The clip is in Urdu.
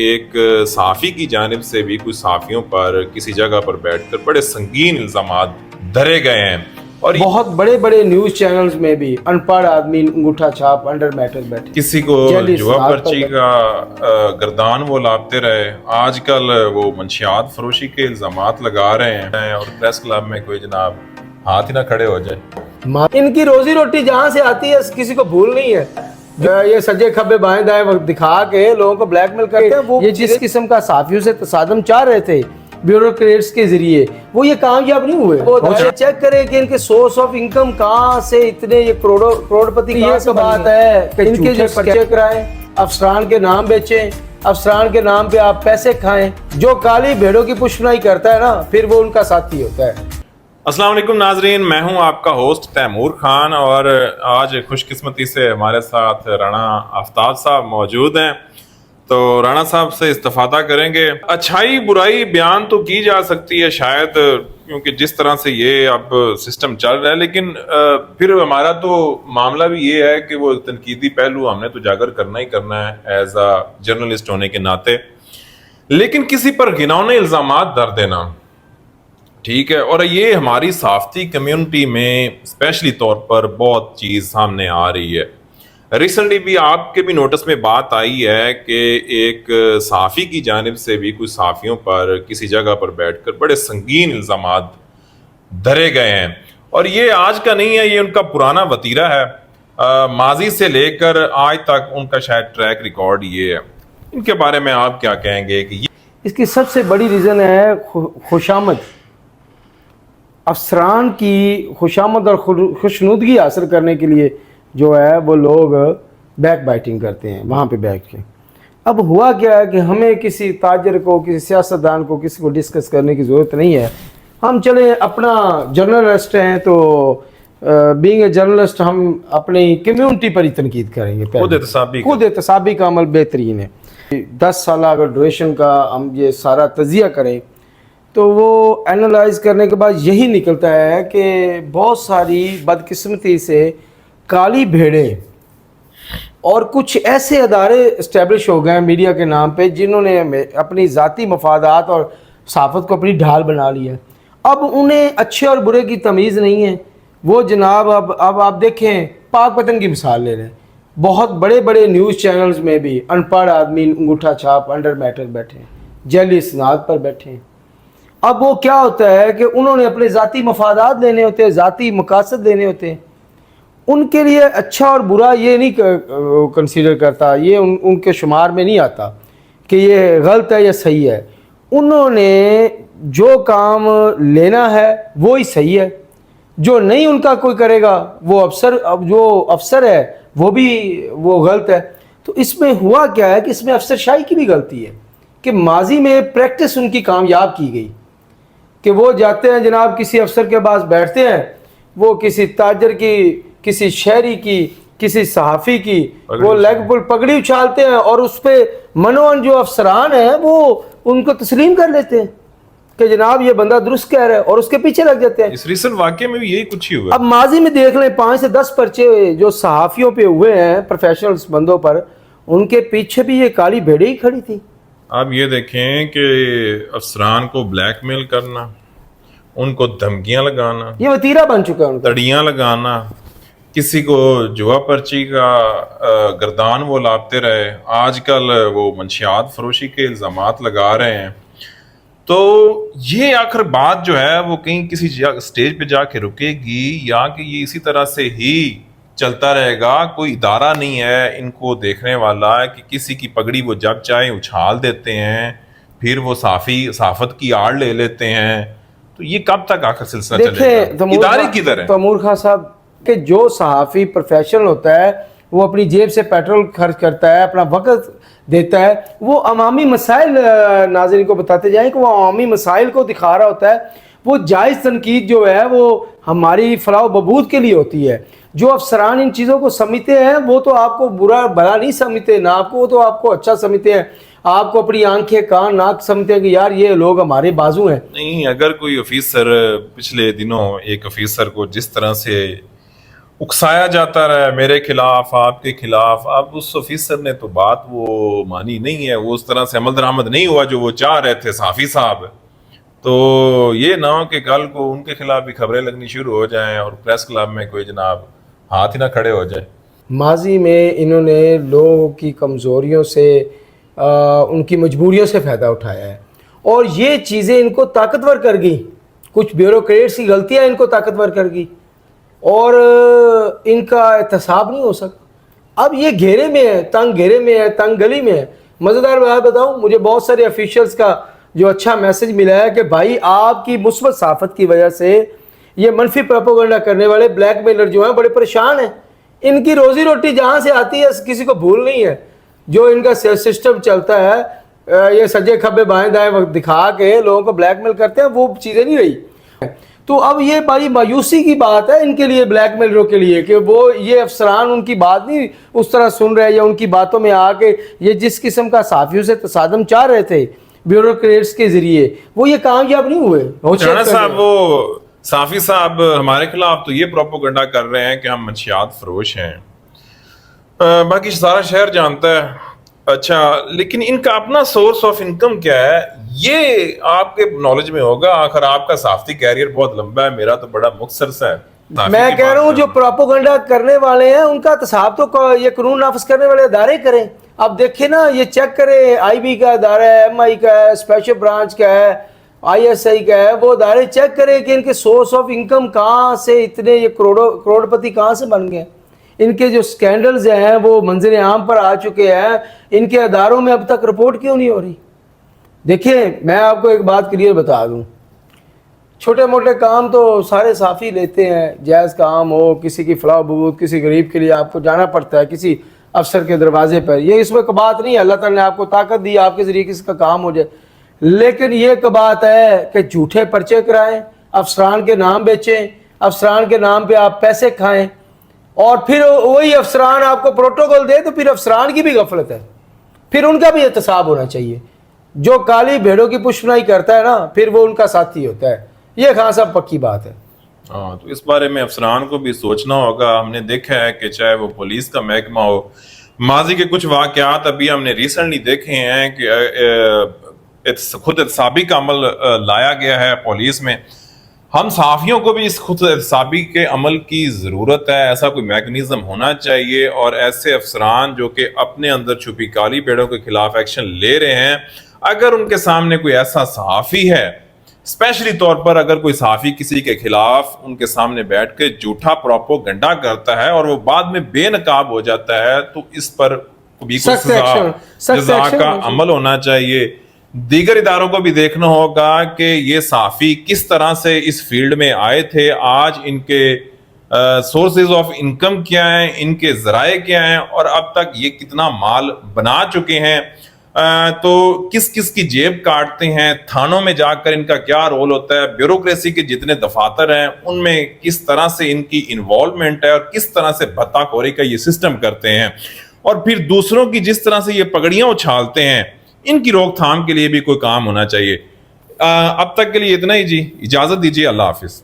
ایک صحافی کی جانب سے بھی کچھ صحافیوں پر کسی جگہ پر بیٹھ کر بڑے سنگین الزامات دھرے گئے ہیں، اور بہت بڑے بڑے نیوز چینلز میں بھی ان پڑھ آدمی انگوٹھا چھاپ انڈر میٹر بیٹھے، کسی کو جوا پرچی کا گردان وہ لاپتے رہے، آج کل وہ منشیات فروشی کے الزامات لگا رہے ہیں، اور پریس کلب میں کوئی جناب ہاتھ ہی نہ کھڑے ہو جائے۔ ان کی روزی روٹی جہاں سے آتی ہے کسی کو بھول نہیں ہے، یہ سجے کھبے بائیں دائیں دکھا کے لوگوں کو بلیک میل کرتے ہیں۔ وہ جس قسم کا صحافیوں سے تصادم چاہ رہے تھے بیوروکریٹس کے ذریعے، وہ یہ کامیاب نہیں ہوئے۔ وہ چیک کریں کہ ان کے سورس آف انکم کہاں سے اتنے یہ کروڑ پتی کہاں سے بات ہے کہ ان کے جو پرچے کرائیں، افسران کے نام بیچیں، افسران کے نام پہ آپ پیسے کھائیں۔ جو کالی بھیڑوں کی پشنائی کرتا ہے نا، پھر وہ ان کا ساتھی ہوتا ہے۔ السلام علیکم ناظرین، میں ہوں آپ کا ہوسٹ تیمور خان، اور آج خوش قسمتی سے ہمارے ساتھ رانا آفتاب صاحب موجود ہیں، تو رانا صاحب سے استفادہ کریں گے۔ اچھائی برائی بیان تو کی جا سکتی ہے شاید، کیونکہ جس طرح سے یہ اب سسٹم چل رہا ہے، لیکن پھر ہمارا تو معاملہ بھی یہ ہے کہ وہ تنقیدی پہلو ہم نے تو اجاگر کرنا ہی کرنا ہے ایز اے جرنلسٹ ہونے کے ناطے، لیکن کسی پر گھناؤنے الزامات در دینا ٹھیک ہے، اور یہ ہماری صحافتی کمیونٹی میں اسپیشلی طور پر بہت چیز سامنے آ رہی ہے۔ ریسنٹلی بھی آپ کے بھی نوٹس میں بات آئی ہے کہ ایک صحافی کی جانب سے بھی کچھ صحافیوں پر کسی جگہ پر بیٹھ کر بڑے سنگین الزامات دھرے گئے ہیں، اور یہ آج کا نہیں ہے، یہ ان کا پرانا وتیرہ ہے، ماضی سے لے کر آج تک ان کا شاید ٹریک ریکارڈ یہ ہے۔ ان کے بارے میں آپ کیا کہیں گے؟ کہ اس کی سب سے بڑی ریزن ہے خوشامد، افسران کی خوشامد اور خوشنودگی حاصل کرنے کے لیے جو ہے وہ لوگ بیک بائٹنگ کرتے ہیں وہاں پہ بیٹھ کے۔ اب ہوا کیا ہے کہ ہمیں کسی تاجر کو، کسی سیاستدان کو، کسی کو ڈسکس کرنے کی ضرورت نہیں ہے۔ ہم چلیں اپنا جرنلسٹ ہیں تو بینگ اے جرنلسٹ ہم اپنی کمیونٹی پر ہی تنقید کریں گے۔ خود احتسابی کا عمل بہترین ہے۔ 10 سالہ اگر ڈوریشن کا ہم یہ سارا تجزیہ کریں تو وہ اینالائز کرنے کے بعد یہی نکلتا ہے کہ بہت ساری بدقسمتی سے کالی بھیڑیں اور کچھ ایسے ادارے اسٹیبلش ہو گئے ہیں میڈیا کے نام پہ، جنہوں نے اپنی ذاتی مفادات اور صحافت کو اپنی ڈھال بنا لی ہے۔ اب انہیں اچھے اور برے کی تمیز نہیں ہے۔ وہ جناب اب آپ دیکھیں، پاک پتن کی مثال لے رہے ہیں، بہت بڑے بڑے نیوز چینلز میں بھی ان پڑھ آدمی انگوٹھا چھاپ انڈر میٹر بیٹھے ہیں، جعلی اسناد پر بیٹھے ہیں۔ اب وہ کیا ہوتا ہے کہ انہوں نے اپنے ذاتی مفادات لینے ہوتے ہیں، ذاتی مقاصد لینے ہوتے ہیں۔ ان کے لیے اچھا اور برا یہ نہیں کنسیڈر کرتا، یہ ان کے شمار میں نہیں آتا کہ یہ غلط ہے یا صحیح ہے۔ انہوں نے جو کام لینا ہے وہی صحیح ہے، جو نہیں ان کا کوئی کرے گا وہ افسر ہے وہ غلط ہے۔ تو اس میں ہوا کیا ہے کہ اس میں افسر شاہی کی بھی غلطی ہے کہ ماضی میں پریکٹس ان کی کامیاب کی گئی کہ وہ جاتے ہیں جناب کسی افسر کے پاس بیٹھتے ہیں، وہ کسی تاجر کی، کسی شہری کی، کسی صحافی کی وہ لیگ پل پگڑی اچھالتے ہیں، اور اس پہ منوان جو افسران ہیں وہ ان کو تسلیم کر لیتے ہیں کہ جناب یہ بندہ درست کہہ رہا ہے، اور اس کے پیچھے لگ جاتے ہیں۔ اس ریسنٹ واقعے میں بھی یہی کچھ ہی ہوا۔ اب ماضی میں دیکھ لیں 5 سے 10 پرچے جو صحافیوں پہ ہوئے ہیں پروفیشنلز بندوں پر، ان کے پیچھے بھی یہ کالی بھیڑیں ہی کھڑی تھی۔ آپ یہ دیکھیں کہ افسران کو بلیک میل کرنا، ان کو دھمکیاں لگانا، یہ وتیرہ بن چکا ہے ان کا، تڑیاں لگانا، کسی کو جوا پرچی کا گردان وہ لاپتے رہے، آج کل وہ منشیات فروشی کے الزامات لگا رہے ہیں، تو یہ آخر بات جو ہے وہ کہیں کسی سٹیج پہ جا کے رکے گی، یا کہ یہ اسی طرح سے ہی چلتا رہے گا؟ کوئی ادارہ نہیں ہے ان کو دیکھنے والا کہ کسی کی پگڑی وہ جب چاہے اچھال دیتے ہیں، پھر وہ صحافت کی آڑ لے لیتے ہیں، تو یہ کب تک آخر سلسلہ چلے گا؟ ادارے کدھر ہیں؟ تیمور خان صاحب کہ جو صحافی پروفیشنل ہوتا ہے وہ اپنی جیب سے پیٹرول خرچ کرتا ہے، اپنا وقت دیتا ہے، وہ عوامی مسائل ناظرین کو بتاتے جائیں کہ وہ عوامی مسائل کو دکھا رہا ہوتا ہے۔ وہ جائز تنقید جو ہے وہ ہماری فلاح و بہبود کے لیے ہوتی ہے۔ جو افسران ان چیزوں کو سمجھتے ہیں وہ تو آپ کو برا بھلا نہیں سمجھتے نہ، آپ کو وہ تو آپ کو اچھا سمجھتے ہیں، آپ کو اپنی آنکھیں کان ناک سمجھتے ہیں کہ یار یہ لوگ ہمارے بازو ہیں۔ نہیں، اگر کوئی آفیسر پچھلے دنوں ایک آفیسر کو جس طرح سے اکسایا جاتا رہا میرے خلاف آپ کے خلاف. اب اس آفیسر نے تو بات وہ مانی نہیں ہے, وہ اس طرح سے عمل درآمد نہیں ہوا جو وہ چاہ رہے تھے صحافی صاحب. تو یہ نہ ہو کہ کل کو ان کے خلاف بھی خبریں لگنی شروع ہو جائیں اور پریس کلب میں کوئی جناب ہاتھ ہی نہ کھڑے ہو جائے. ماضی میں انہوں نے لوگوں کی کمزوریوں سے ان کی مجبوریوں سے فائدہ اٹھایا ہے, اور یہ چیزیں ان کو طاقتور کر گئی. کچھ بیوروکریٹس کی غلطیاں ان کو طاقتور کر گئی اور ان کا احتساب نہیں ہو سکا. اب یہ گھیرے میں ہے, تنگ گھیرے میں ہے, تنگ گلی میں ہے. مزیدار بات بتاؤں, مجھے بہت سارے آفیشلز کا جو اچھا میسج ملا ہے کہ بھائی آپ کی مثبت صحافت کی وجہ سے یہ منفی پروپیگنڈا کرنے والے بلیک میلر جو ہیں بڑے پریشان ہیں. ان کی روزی روٹی جہاں سے آتی ہے کسی کو بھول نہیں ہے. جو ان کا سسٹم چلتا ہے, یہ سجے کھبے بائیں دائیں دکھا کے لوگوں کو بلیک میل کرتے ہیں, وہ چیزیں نہیں رہی. تو اب یہ بڑی مایوسی کی بات ہے ان کے لیے, بلیک میلروں کے لیے, کہ وہ یہ افسران ان کی بات نہیں اس طرح سن رہے, یا ان کی باتوں میں آ کے یہ جس قسم کا صحافیوں سے تصادم چاہ رہے تھے بیوروکریٹس کے ذریعے, وہ یہ کامیاب نہیں ہوئے. رانا صاحب, وہ صحافی صاحب ہمارے خلاف تو یہ پروپیگنڈا کر رہے ہیں کہ ہم منشیات فروش ہیں, باقی سارا شہر جانتا ہے. اچھا, لیکن ان کا اپنا سورس آف انکم کیا ہے یہ آپ کے نالج میں ہوگا. آخر آپ کا صحافتی کیریئر بہت لمبا ہے, میرا تو بڑا مختصر سا ہے. میں کہہ رہا ہوں جو پروپیگنڈا کرنے والے ہیں ان کا احتساب تو یہ قانون نافذ کرنے والے ادارے کریں. اب دیکھیں نا, یہ چیک کریں, آئی بی کا ادارہ ہے, ایم آئی کا ہے, اسپیشل برانچ کا ہے, آئی ایس آئی کا ہے, وہ ادارے چیک کریں کہ ان کے سورس آف انکم کہاں سے اتنے یہ کروڑ پتی کہاں سے بن گئے. ان کے جو سکینڈلز ہیں وہ منظر عام پر آ چکے ہیں, ان کے اداروں میں اب تک رپورٹ کیوں نہیں ہو رہی. دیکھیں میں آپ کو ایک بات کلیئر بتا دوں, چھوٹے موٹے کام تو سارے صحافی لیتے ہیں, جائز کام ہو, کسی کی فلاح و بہبود, کسی غریب کے لیے آپ کو جانا پڑتا ہے کسی افسر کے دروازے پر. یہ اس میں بات نہیں ہے, اللہ تعالیٰ نے آپ کو طاقت دی, آپ کے ذریعے کسی کا کام ہو جائے. لیکن یہ ایک بات ہے کہ جھوٹے پرچے کرائیں, افسران کے نام بیچیں, افسران کے نام پہ آپ پیسے کھائیں, اور پھر وہی افسران آپ کو پروٹوکول دے, تو پھر افسران کی بھی غفلت ہے. پھر ان کا بھی احتساب ہونا چاہیے. جو کالی بھیڑوں کی پشمنائی کرتا ہے نا, پھر وہ ان کا ساتھی ہوتا ہے. یہ خاص اب پکی بات ہے. ہاں, تو اس بارے میں افسران کو بھی سوچنا ہوگا. ہم نے دیکھا ہے کہ چاہے وہ پولیس کا محکمہ ہو, ماضی کے کچھ واقعات ابھی ہم نے ریسنٹلی دیکھے ہیں کہ خود احتسابی کا عمل لایا گیا ہے پولیس میں. ہم صحافیوں کو بھی اس خود احتسابی کے عمل کی ضرورت ہے. ایسا کوئی میکنزم ہونا چاہیے, اور ایسے افسران جو کہ اپنے اندر چھپی کالی بھیڑوں کے خلاف ایکشن لے رہے ہیں, اگر ان کے سامنے کوئی ایسا صحافی ہے, اسپیشلی طور پر اگر کوئی صحافی کسی کے خلاف ان کے سامنے بیٹھ کے جھوٹا پروپیگنڈا کرتا ہے اور وہ بعد میں بے نقاب ہو جاتا ہے, تو اس پر بھی سزا کا عمل ہونا چاہیے. دیگر اداروں کو بھی دیکھنا ہوگا کہ یہ صحافی کس طرح سے اس فیلڈ میں آئے تھے, آج ان کے سورسز آف انکم کیا ہیں, ان کے ذرائع کیا ہیں, اور اب تک یہ کتنا مال بنا چکے ہیں, تو کس کس کی جیب کاٹتے ہیں, تھانوں میں جا کر ان کا کیا رول ہوتا ہے, بیوروکریسی کے جتنے دفاتر ہیں ان میں کس طرح سے ان کی انوالومنٹ ہے, اور کس طرح سے بھتہ خوری کا یہ سسٹم کرتے ہیں, اور پھر دوسروں کی جس طرح سے یہ پگڑیاں اچھالتے ہیں, ان کی روک تھام کے لیے بھی کوئی کام ہونا چاہیے. اب تک کے لیے اتنا ہی جی, اجازت دیجیے, اللہ حافظ.